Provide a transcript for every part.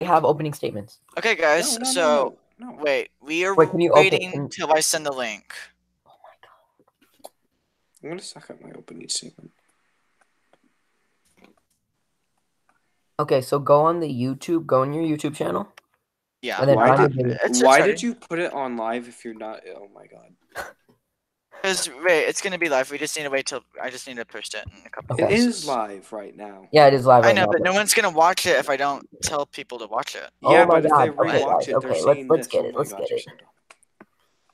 have opening statements. Okay, guys. No. Wait, we are Wait, can you waiting till I send the link. Oh my god. I'm gonna suck up my opening statement. Okay, so go on your YouTube channel. Yeah. And then Why did you put it on live if you're not? Oh my god. Because it's gonna be live. We just need to wait till I just need to post it in a couple. Okay. It is live right now. Yeah, it is live right now. I know, but no one's gonna watch it if I don't tell people to watch it. Yeah, Oh my but god. if they rewatch it, they're seeing let's this. get Oh it. my Let's god, get you're it. so dumb.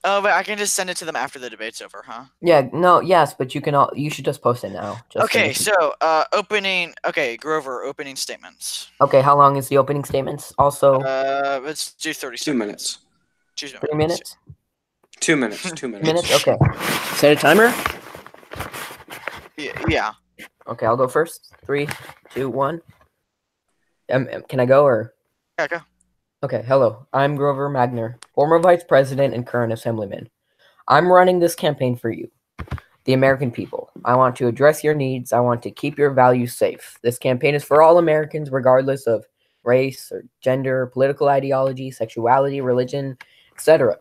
Oh, but I can just send it to them after the debate's over, huh? Yeah, no, yes, but you should just post it now. Okay, so Grover, opening statements. Okay, how long is the opening statements? Also, let's do 30 seconds. 2 minutes. 3 minutes? 2 minutes. 2 minutes. Minutes? Okay. Set a timer? Yeah. Okay, I'll go first. 3, 2, 1. Can I go or? Yeah, go. Okay, hello. I'm Grover Magner, former vice president and current assemblyman. I'm running this campaign for you, the American people. I want to address your needs. I want to keep your values safe. This campaign is for all Americans, regardless of race or gender, political ideology, sexuality, religion, etc.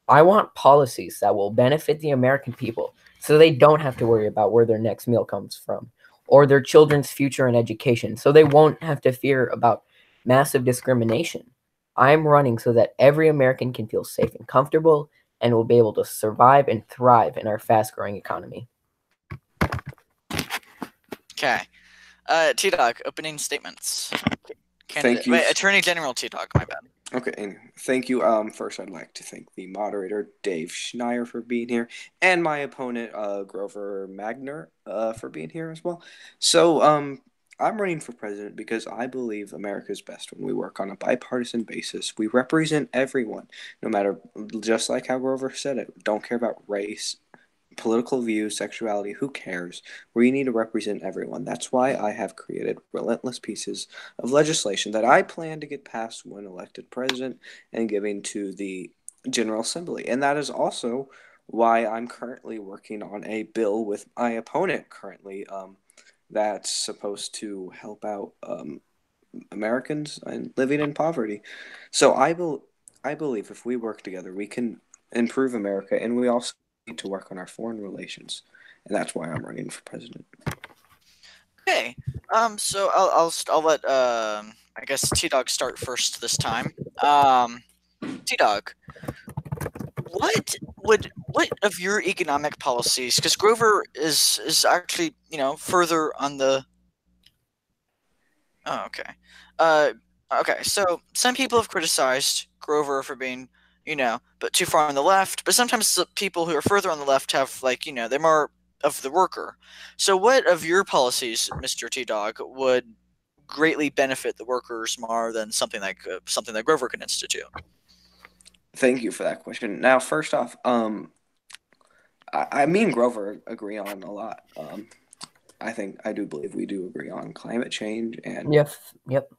I want policies that will benefit the American people so they don't have to worry about where their next meal comes from or their children's future in education, so they won't have to fear about massive discrimination. I'm running so that every American can feel safe and comfortable and will be able to survive and thrive in our fast-growing economy. Okay. T-Dog, opening statements. Thank you. Wait, Attorney General T-Dog, my bad. Okay, thank you. First, I'd like to thank the moderator, Dave Schneier, for being here, and my opponent, Grover Magner, for being here as well. So, I'm running for president because I believe America is best when we work on a bipartisan basis. We represent everyone, no matter, just like how Grover said it, don't care about race, political views, sexuality, who cares? We need to represent everyone. That's why I have created relentless pieces of legislation that I plan to get passed when elected president and giving to the General Assembly. And that is also why I'm currently working on a bill with my opponent currently that's supposed to help out Americans living in poverty. So I believe if we work together, we can improve America, and we also need to work on our foreign relations, and that's why I'm running for president. Okay. So I'll let I guess T-Dog start first this time. T-Dog, what of your economic policies? Because Grover is actually further on the. Oh, okay. Okay. So some people have criticized Grover for being but too far on the left. But sometimes the people who are further on the left have they're more of the worker. So what of your policies, Mr. T-Dog, would greatly benefit the workers more than something that Grover can institute? Thank you for that question. Now, first off, I mean Grover agree on a lot. I do believe we do agree on climate change and Yep.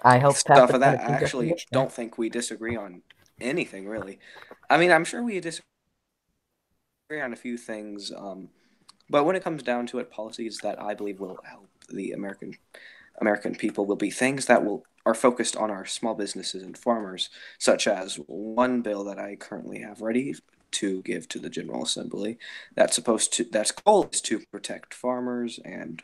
I helped stuff of that. I actually don't think we disagree on anything really. I mean, I'm sure we disagree on a few things, but when it comes down to it, policies that I believe will help the American people will be things that are focused on our small businesses and farmers, such as one bill that I currently have ready to give to the General Assembly that's goal is to protect farmers and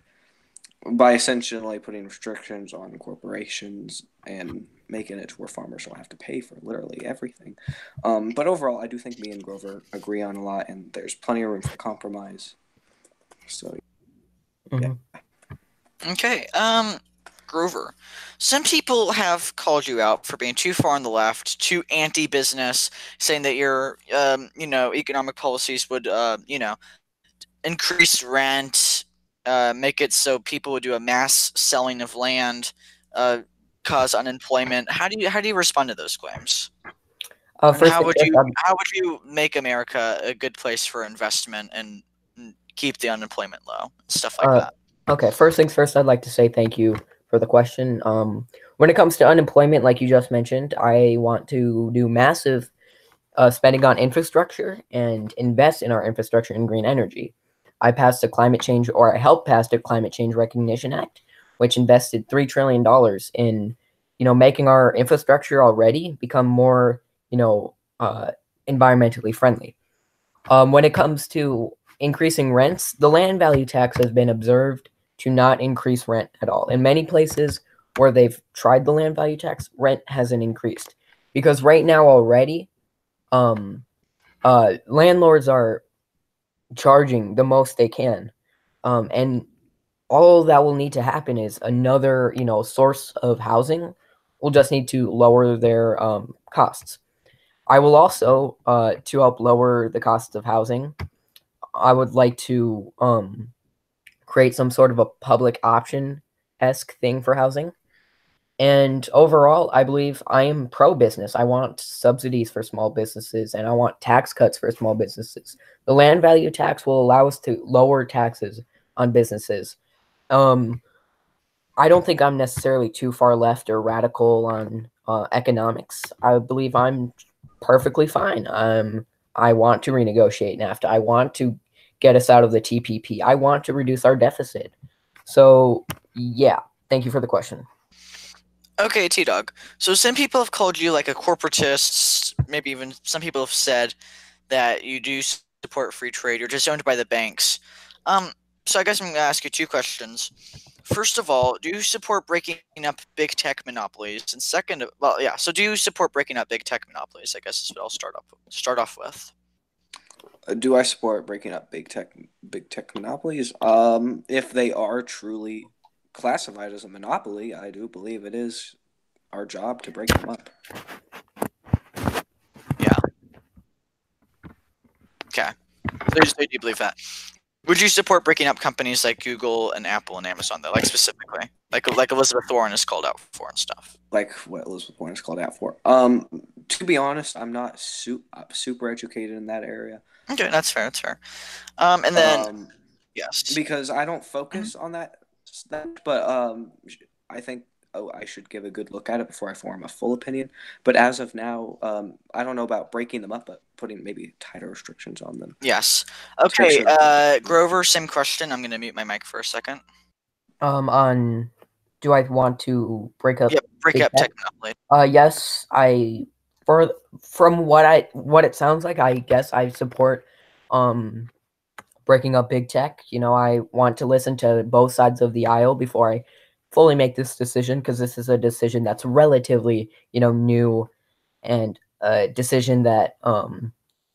by essentially putting restrictions on corporations and making it where farmers don't have to pay for literally everything. But overall, I do think me and Grover agree on a lot, and there's plenty of room for compromise. So, yeah. Okay. Grover, some people have called you out for being too far on the left, too anti-business, saying that your, economic policies would, increase rent, make it so people would do a mass selling of land, cause unemployment. How do you respond to those claims? How would you make America a good place for investment and keep the unemployment low, stuff like that? Okay, first things first, I'd like to say thank you for the question. When it comes to unemployment, like you just mentioned, I want to do massive spending on infrastructure and invest in our infrastructure in green energy. I helped pass the Climate Change Recognition Act, which invested $3 trillion in making our infrastructure already become more, environmentally friendly. When it comes to increasing rents, the land value tax has been observed to not increase rent at all. In many places where they've tried the land value tax, rent hasn't increased because right now already, um, landlords are charging the most they can, and all that will need to happen is another, source of housing will just need to lower their costs. I will also, to help lower the cost of housing, I would like to create some sort of a public option esque thing for housing. And overall, I believe I am pro business. I want subsidies for small businesses and I want tax cuts for small businesses. The land value tax will allow us to lower taxes on businesses. Um, I don't think I'm necessarily too far left or radical on economics. I believe I'm perfectly fine. I want to renegotiate NAFTA. I want to get us out of the TPP. I want to reduce our deficit. So, yeah, thank you for the question. Okay, T-Dog. So some people have called you like a corporatist. Maybe even some people have said that you do support free trade. You're just owned by the banks. So I guess I'm going to ask you two questions. First of all, do you support breaking up big tech monopolies? And second, well, yeah. So do you support breaking up big tech monopolies? I guess is what I'll start off with. Do I support breaking up big tech monopolies? If they are truly classified as a monopoly, I do believe it is our job to break them up. Yeah. Okay. So you do believe that. Would you support breaking up companies like Google and Apple and Amazon, though, like specifically, like Elizabeth Warren is called out for and stuff? Like what Elizabeth Warren is called out for. To be honest, I'm not super educated in that area. Okay, that's fair. That's fair. And then yes, because I don't focus on that, but I think I should give a good look at it before I form a full opinion. But as of now, I don't know about breaking them up, but putting maybe tighter restrictions on them. Yes. Okay. Grover, same question. I'm gonna mute my mic for a second. On do I want to break up? Yep, break up tech monopoly. Yes, from what it sounds like, I guess I support breaking up big tech. I want to listen to both sides of the aisle before I fully make this decision because this is a decision that's relatively, new and a decision that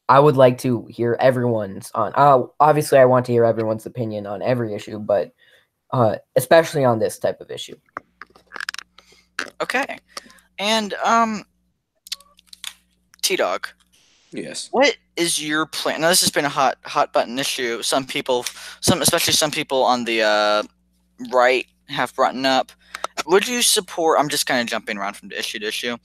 I would like to hear everyone's on. Obviously, I want to hear everyone's opinion on every issue, but especially on this type of issue. Okay. And T-Dog. Yes. What is your plan? Now, this has been a hot button issue. Especially some people on the right have brought up. Would you support? I'm just kind of jumping around from issue to issue,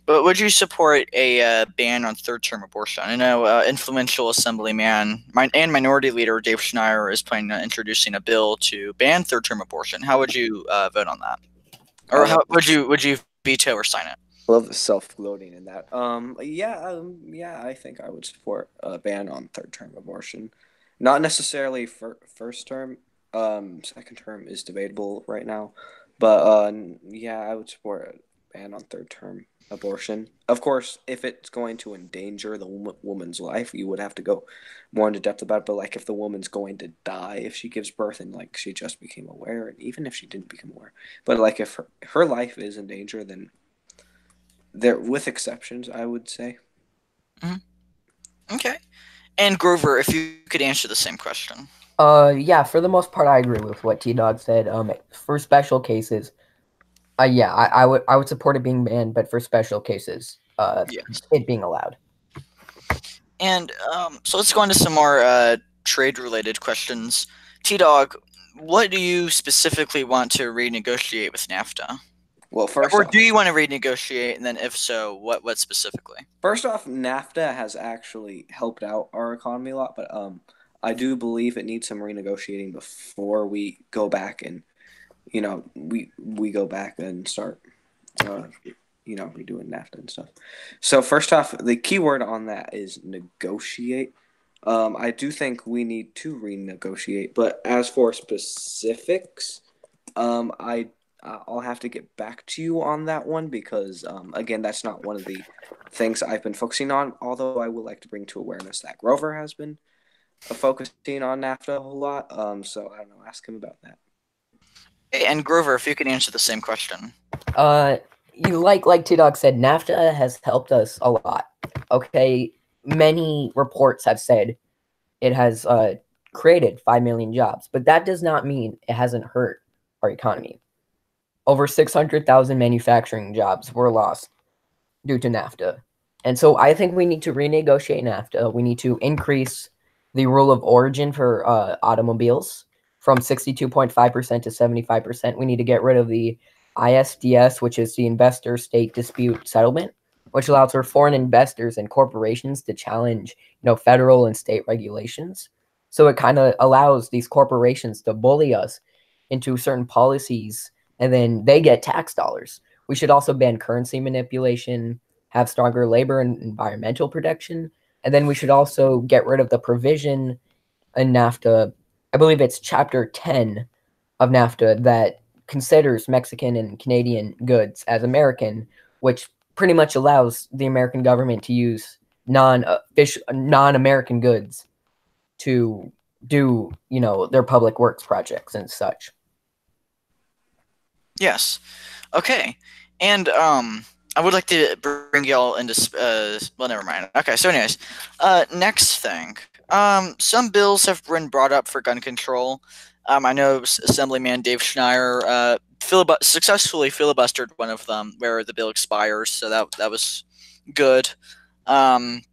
but would you support a ban on third-term abortion? I know influential Assemblyman and Minority Leader Dave Schneier is planning on introducing a bill to ban third-term abortion. How would you vote on that, or how would you veto or sign it? I love the self-gloating in that. Yeah, I think I would support a ban on third-term abortion. Not necessarily first term. Second term is debatable right now, but yeah, I would support a ban on third-term abortion. Of course, if it's going to endanger the woman's life, you would have to go more into depth about it. But like, if the woman's going to die if she gives birth and like she just became aware, and even if she didn't become aware, but like if her life is in danger, then there, with exceptions, I would say. Mm-hmm. Okay. And Grover, if you could answer the same question. Yeah, for the most part, I agree with what T-Dog said. For special cases, yeah, I would support it being banned, but for special cases, yes, it being allowed. And so let's go into some more trade-related questions. T-Dog, what do you specifically want to renegotiate with NAFTA? Well, first or off, do you want to renegotiate, and then if so, what specifically? First off, NAFTA has actually helped out our economy a lot, but I do believe it needs some renegotiating before we go back and, we go back and start, redoing NAFTA and stuff. So first off, the key word on that is negotiate. I do think we need to renegotiate, but as for specifics, I I'll have to get back to you on that one because, again, that's not one of the things I've been focusing on. Although I would like to bring to awareness that Grover has been focusing on NAFTA a whole lot. So I don't know. Ask him about that. Hey, and Grover, if you could answer the same question. Like T-Dog said, NAFTA has helped us a lot. Okay, many reports have said it has created 5 million jobs, but that does not mean it hasn't hurt our economy. Over 600,000 manufacturing jobs were lost due to NAFTA. And so I think we need to renegotiate NAFTA. We need to increase the rule of origin for automobiles from 62.5% to 75%. We need to get rid of the ISDS, which is the Investor State Dispute Settlement, which allows for foreign investors and corporations to challenge, federal and state regulations. So it kind of allows these corporations to bully us into certain policies, and then they get tax dollars. We should also ban currency manipulation, have stronger labor and environmental protection, and then we should also get rid of the provision in NAFTA. I believe it's Chapter 10 of NAFTA that considers Mexican and Canadian goods as American, which pretty much allows the American government to use non-American goods to do, their public works projects and such. Yes. Okay. And I would like to bring y'all into well, never mind. Okay, so anyways, next thing. Some bills have been brought up for gun control. I know Assemblyman Dave Schneier successfully filibustered one of them where the bill expires, so that was good. And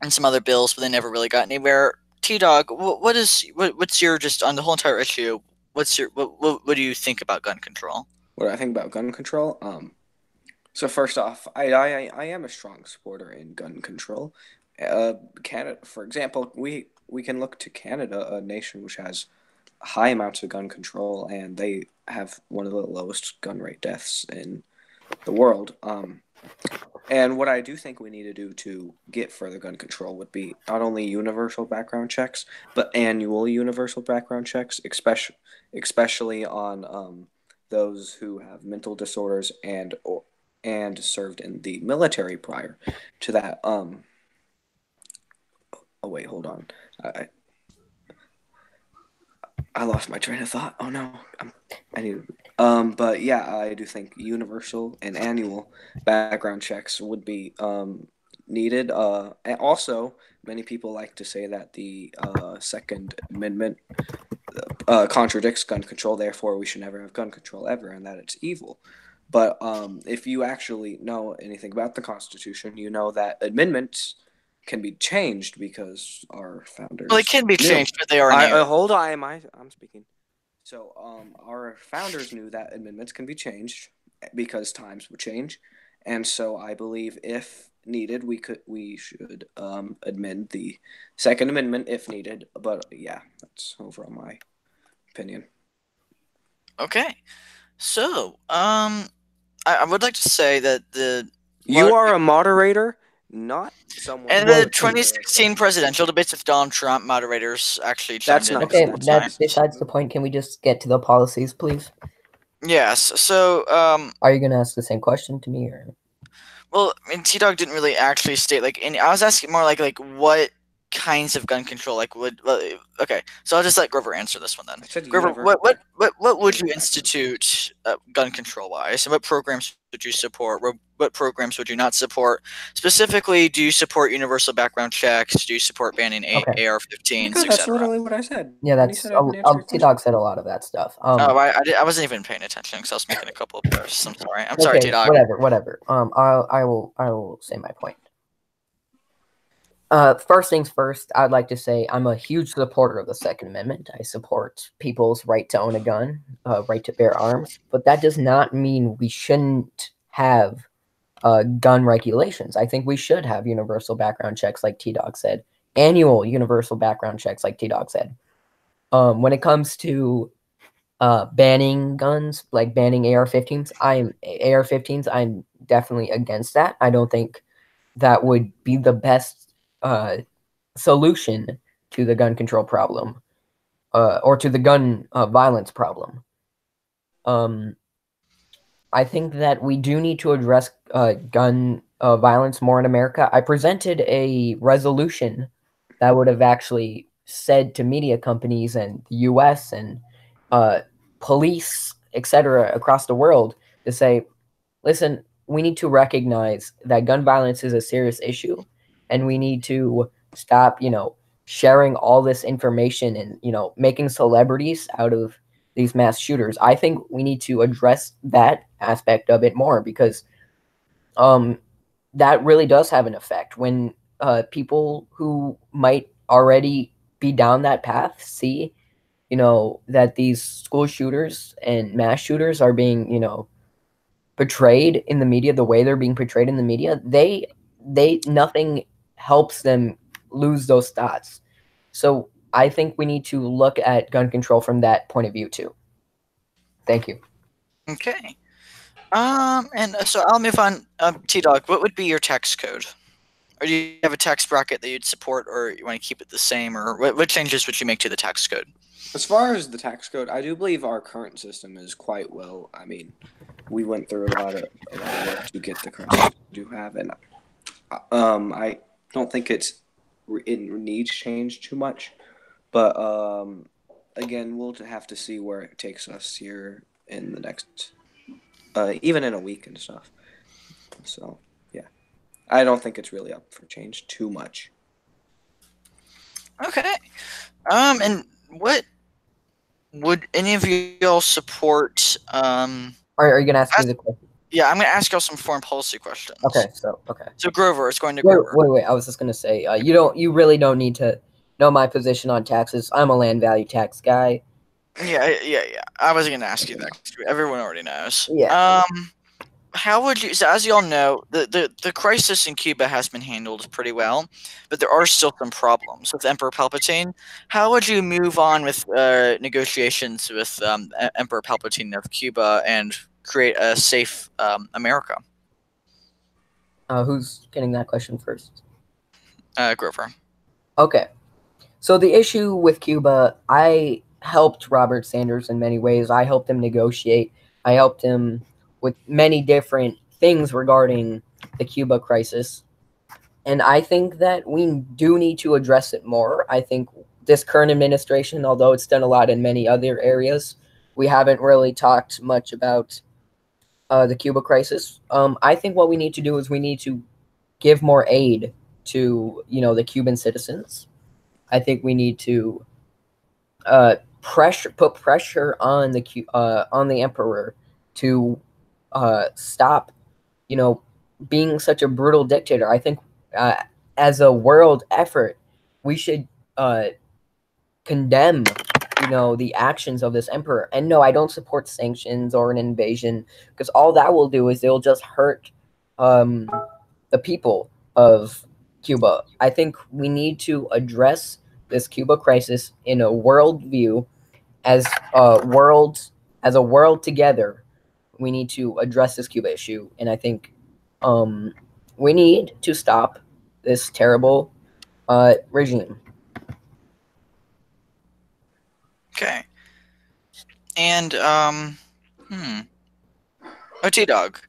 some other bills, but they never really got anywhere. T-Dog, what's your, just on the whole entire issue, what do you think about gun control? What do I think about gun control? So first off, I am a strong supporter in gun control. Canada, for example, we can look to Canada, a nation which has high amounts of gun control, and they have one of the lowest gun rate deaths in the world. And what I do think we need to do to get further gun control would be not only universal background checks, but annual universal background checks, especially on those who have mental disorders and served in the military prior to that. Oh wait, hold on. I lost my train of thought. Oh no, I need. But yeah, I do think universal and annual background checks would be needed. And also, many people like to say that the Second Amendment contradicts gun control. Therefore, we should never have gun control ever, and that it's evil. But if you actually know anything about the Constitution, you know that amendments can be changed because our founders. Well, they can be changed, but they are. Hold on, I'm speaking. So, our founders knew that amendments can be changed because times would change, and so I believe if needed, we should amend the Second Amendment if needed. But yeah, that's overall my opinion. Okay, so I would like to say that you are a moderator. Not someone. And the 2016 presidential debates with Donald Trump, moderators actually chimed in. Okay, that's besides the point. Can we just get to the policies, please? Yes. So, are you gonna ask the same question to me, or? Well, I mean, T-Dog didn't really actually state I was asking more like what kinds of gun control okay, so I'll just let Grover answer this one then. Grover, what would you institute gun control wise, and what programs would you support? What programs would you not support? Specifically, do you support universal background checks? Do you support banning AR-15s? That's literally what I said. Yeah, that's T-Dog said a lot of that stuff. I wasn't even paying attention because I was making a couple of posts. I'm sorry. I'm sorry, T-Dog. Whatever. I will say my point. First things first, I'd like to say I'm a huge supporter of the Second Amendment. I support people's right to own a gun, right to bear arms, but that does not mean we shouldn't have gun regulations. I think we should have universal background checks, like T-Dog said, annual universal background checks, like T-Dog said. When it comes to banning guns, like banning AR-15s, I'm definitely against that. I don't think that would be the best solution to the gun control problem, or to the gun violence problem. I think that we do need to address gun violence more in America. I presented a resolution that would have actually said to media companies and the U.S. and uh, police, etc., across the world to say, listen, we need to recognize that gun violence is a serious issue, and we need to stop, sharing all this information and making celebrities out of these mass shooters. I think we need to address that aspect of it more because um, that really does have an effect when people who might already be down that path see, that these school shooters and mass shooters are being, portrayed in the media the way they're being portrayed in the media. They nothing helps them lose those thoughts. So I think we need to look at gun control from that point of view too. Thank you. Okay. And so I'll move on. T Dog, what would be your tax code? Or do you have a tax bracket that you'd support, or you want to keep it the same, or what changes would you make to the tax code? As far as the tax code, I do believe our current system is quite well. I mean, we went through a lot of work to get the current system we do have, and I don't think it needs change too much. But again, we'll have to see where it takes us here in the next, even in a week and stuff. So yeah, I don't think it's really up for change too much. Okay. And what would any of y'all support? Are you gonna ask me the question? Yeah, I'm gonna ask y'all some foreign policy questions. Okay. So Grover, it's going to Wait, Grover. wait. I was just gonna say, you really don't need to know my position on taxes. I'm a land value tax guy. Yeah. I wasn't gonna ask you that. 'Cause everyone already knows. Yeah. How would you? So as you all know, the crisis in Cuba has been handled pretty well, but there are still some problems with Emperor Palpatine. How would you move on with negotiations with Emperor Palpatine of Cuba and create a safe America? Who's getting that question first? Grover. Okay. So the issue with Cuba, I helped Robert Sanders in many ways. I helped him negotiate. I helped him with many different things regarding the Cuba crisis. And I think that we do need to address it more. I think this current administration, although it's done a lot in many other areas, we haven't really talked much about the Cuba crisis. I think what we need to do is we need to give more aid to the Cuban citizens. I think we need to put pressure on the emperor to stop, being such a brutal dictator. I think as a world effort, we should condemn, the actions of this emperor. And no, I don't support sanctions or an invasion because all that will do is it'll just hurt the people of Cuba. I think we need to address this Cuba crisis in a world view as a world together. We need to address this Cuba issue, and I think we need to stop this terrible regime. Okay. And T Dog.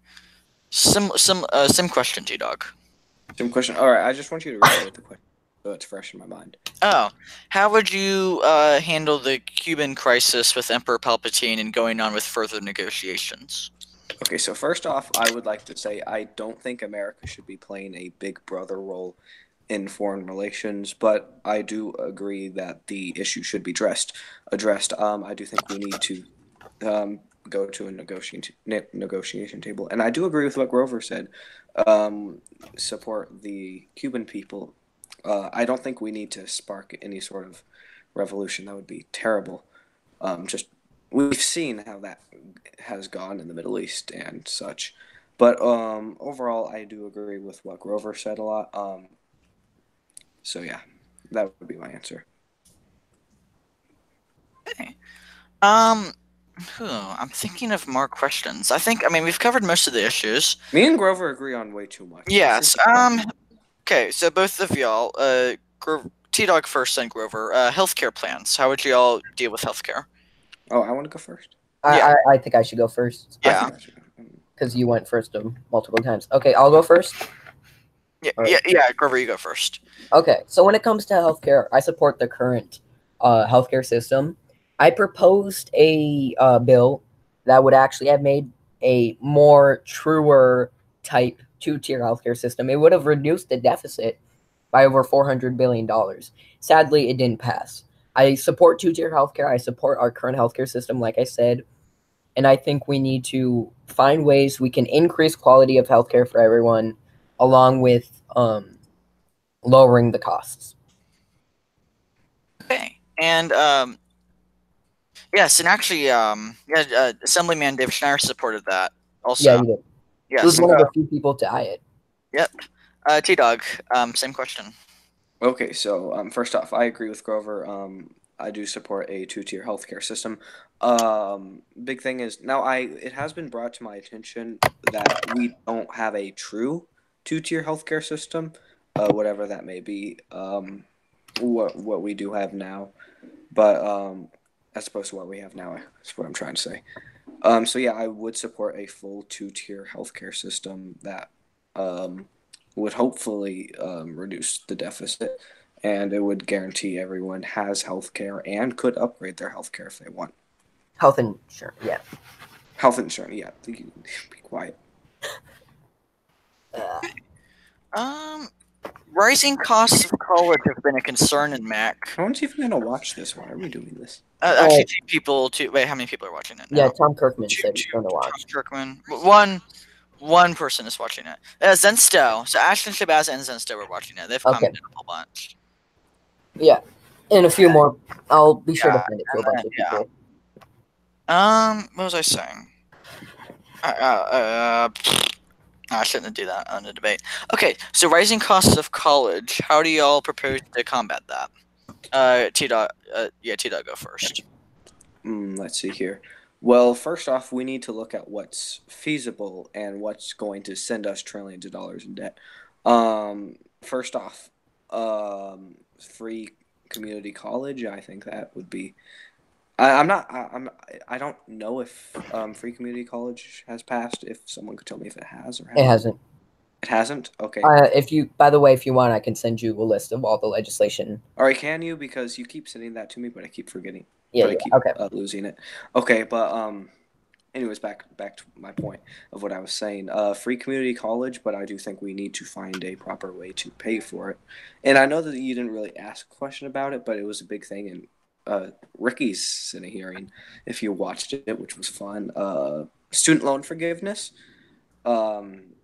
Sim question, T Dog. Some question. All right, I just want you to restate the question so it's fresh in my mind. Oh, how would you handle the Cuban crisis with Emperor Palpatine and going on with further negotiations? Okay, so first off, I would like to say I don't think America should be playing a big brother role in foreign relations, but I do agree that the issue should be addressed. I do think we need to go to a negotiation table, and I do agree with what Grover said. Support the Cuban people. I don't think we need to spark any sort of revolution. That would be terrible. Just we've seen how that has gone in the Middle East and such. But overall, I do agree with what Grover said a lot. So yeah, that would be my answer. Okay. I'm thinking of more questions. I mean, we've covered most of the issues. Me and Grover agree on way too much. Yes. Okay, so both of y'all, T-Dog first, then Grover. Healthcare plans. How would you all deal with healthcare? Oh, I want to go first. I think I should go first. Yeah. because you went first multiple times. Okay, I'll go first. Yeah. Grover, you go first. Okay, so when it comes to healthcare, I support the current healthcare system. I proposed a bill that would actually have made a more truer type two-tier healthcare system. It would have reduced the deficit by over $400 billion. Sadly, it didn't pass. I support two-tier healthcare. I support our current healthcare system, like I said, and I think we need to find ways we can increase quality of healthcare for everyone, along with lowering the costs. Okay, and yes, and actually, Assemblyman Dave Schneider supported that also. Yeah, he did. Yes. He was one of the few people to eye it. Yep. T-Dog, same question. Okay, so first off, I agree with Grover. I do support a two-tier healthcare system. Big thing is now it has been brought to my attention that we don't have a true two-tier healthcare system, whatever that may be. What we do have now, but as opposed to what we have now, is what I'm trying to say. So yeah, I would support a full two-tier healthcare system that would hopefully reduce the deficit, and it would guarantee everyone has health care and could upgrade their health care if they want. Health insurance, yeah. Health insurance, yeah. Be quiet. Rising costs of college have been a concern in MEC. No one's even gonna watch this. Why are we doing this? Actually, wait, how many people are watching it now? Yeah, Tom Kirkman said he's going to watch. Tom Kirkman. One person is watching it. Zensto. So Ashton Shabazz and Zensto were watching it. They've commented a whole bunch. Yeah. And a few more. I'll be sure to send it to a bunch of people. What was I saying? I shouldn't do that on the debate. Okay, so rising costs of college. How do y'all propose to combat that? T-Dog, T-Dog, go first. Let's see here. Well, first off, we need to look at what's feasible and what's going to send us trillions of dollars in debt. First off, free community college. I think that would be. I don't know if free community college has passed. If someone could tell me if it has or hasn't. It hasn't. It hasn't? Okay. By the way, if you want, I can send you a list of all the legislation. All right, can you? Because you keep sending that to me, but I keep forgetting. Yeah, I keep losing it. Okay, but anyways, back to my point of what I was saying. Free community college, but I do think we need to find a proper way to pay for it. And I know that you didn't really ask a question about it, but it was a big thing in Ricky's in a hearing, if you watched it, which was fun. Student loan forgiveness. And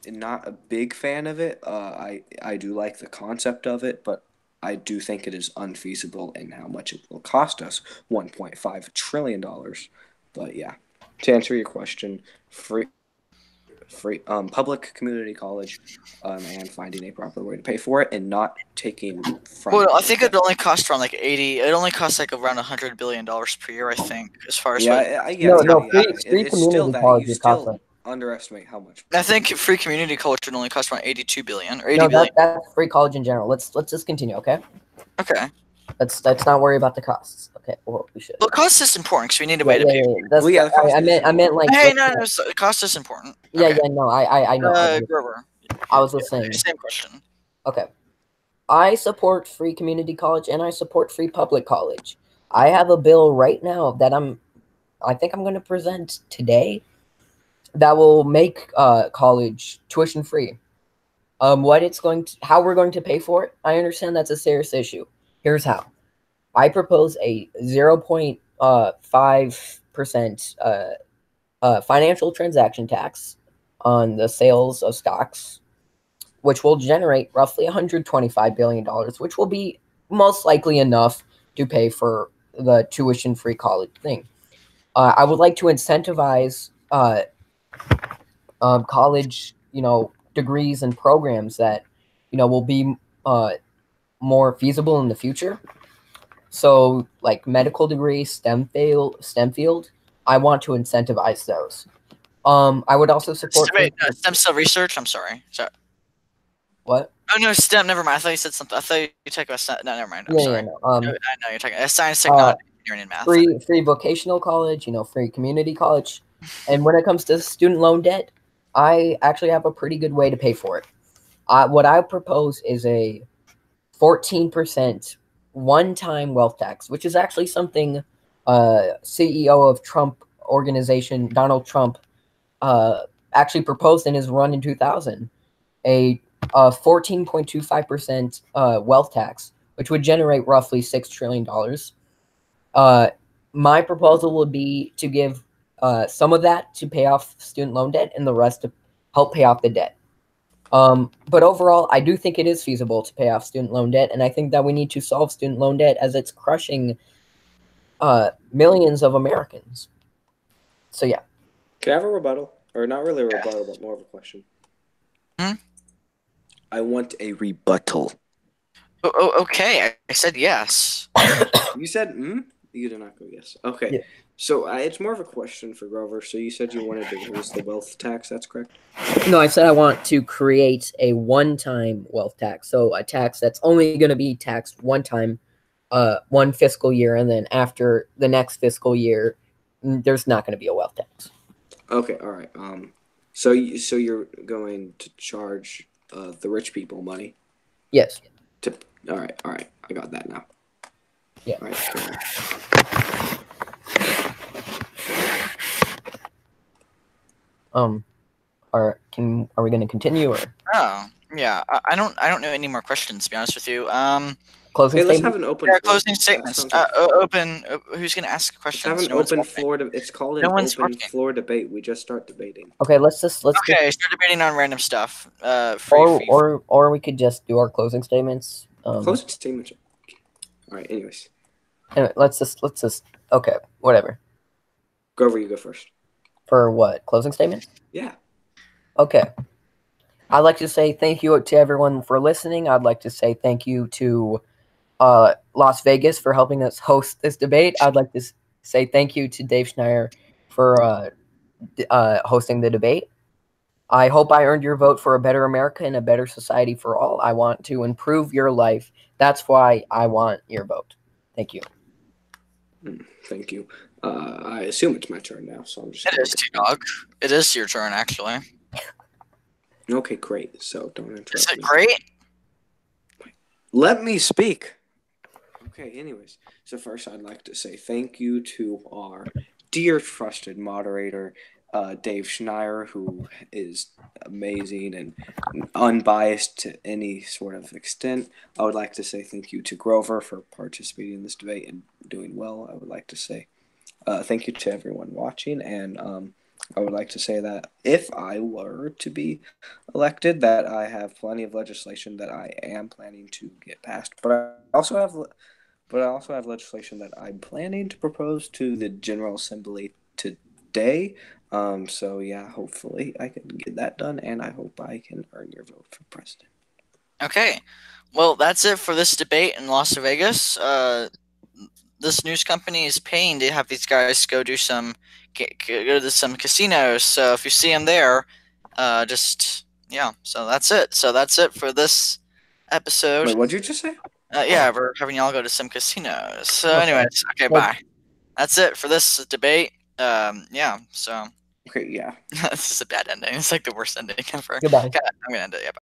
not a big fan of it. I do like the concept of it, but I do think it is unfeasible in how much it will cost us, $1.5 trillion. But yeah, to answer your question, free public community college, and finding a proper way to pay for it and not taking from. Well, I think it only costs around like 80. It only costs like around $100 billion per year, I think, as far as. Free community college is costly. Underestimate how much. I think free community college would only cost around $82 billion or $80 no, billion. That's free college in general. Let's just continue, okay? Okay. Let's not worry about the costs. Okay, well, we should. Well, cost is important because we need a way to pay. I meant like. Hey, no, cost is important. Yeah, no, I know. Grover. I was just saying. Same question. Okay. I support free community college and I support free public college. I have a bill right now that I think I'm going to present today that will make college tuition free. How we're going to pay for it, I understand that's a serious issue. Here's how. I propose a 0.5% financial transaction tax on the sales of stocks, which will generate roughly $125 billion, which will be most likely enough to pay for the tuition-free college thing. I would like to incentivize college, degrees and programs that, will be more feasible in the future. So, like medical degrees, STEM field, I want to incentivize those. I would also support stem cell research. I'm sorry. What? Oh no, STEM. Never mind. I thought you said something. I thought you talked about STEM. No, never mind. I'm sorry. No, I know you're talking science, technology, engineering, and math. Free vocational college. Free community college. And when it comes to student loan debt, I actually have a pretty good way to pay for it. What I propose is a 14% one-time wealth tax, which is actually something CEO of Trump organization, Donald Trump, actually proposed in his run in 2000. A 14.25% wealth tax, which would generate roughly $6 trillion. My proposal would be to give some of that to pay off student loan debt and the rest to help pay off the debt. But overall, I do think it is feasible to pay off student loan debt, and I think that we need to solve student loan debt as it's crushing millions of Americans. So yeah. Can I have a rebuttal? Or not really a rebuttal, but more of a question. I want a rebuttal. Okay, I said yes. You said You did not go yes. Okay. Yeah. So it's more of a question for Grover. So you said you wanted to raise the wealth tax. That's correct? No, I said I want to create a one-time wealth tax. So a tax that's only going to be taxed one time, one fiscal year, and then after the next fiscal year, there's not going to be a wealth tax. Okay. All right. So you're going to charge the rich people money? Yes. All right. I got that now. Yeah. All right. Cool. Are we going to continue or? Oh, yeah. I don't know any more questions, to be honest with you. Closing let's statement? have an open. Yeah, closing statements. Open. Who's going to ask questions? Let's have an open floor. It's called an open floor debate. We just start debating. Okay, let's start debating on random stuff. Or we could just do our closing statements. Closing statements. All right. Anyways. Anyway, let's just. Okay, whatever. Grover, you go first. For what? Closing statement? Yeah. Okay. I'd like to say thank you to everyone for listening. I'd like to say thank you to Las Vegas for helping us host this debate. I'd like to say thank you to Dave Schneier for hosting the debate. I hope I earned your vote for a better America and a better society for all. I want to improve your life. That's why I want your vote. Thank you. Thank you. I assume it's my turn now, so I'm just. It is, T-Dog. It is your turn, actually. Okay, great. So don't interrupt. Is it great? Let me speak. Okay, anyways. So first I'd like to say thank you to our dear trusted moderator, Dave Schneier, who is amazing and unbiased to any sort of extent. I would like to say thank you to Grover for participating in this debate and doing well. I would like to say thank you to everyone watching, and I would like to say that if I were to be elected, that I have plenty of legislation that I am planning to get passed, but I also have legislation that I'm planning to propose to the General Assembly today. So yeah, hopefully I can get that done, and I hope I can earn your vote for president. Okay, well that's it for this debate in Las Vegas. This news company is paying to have these guys go to some casinos. So if you see them there, So that's it. So that's it for this episode. Wait, what'd you just say? Yeah, we're having y'all go to some casinos. So, anyways, okay, bye. That's it for this debate. Yeah. So. Okay. Yeah. This is a bad ending. It's like the worst ending ever. Goodbye. Okay, I'm gonna end it. Yeah. Bye.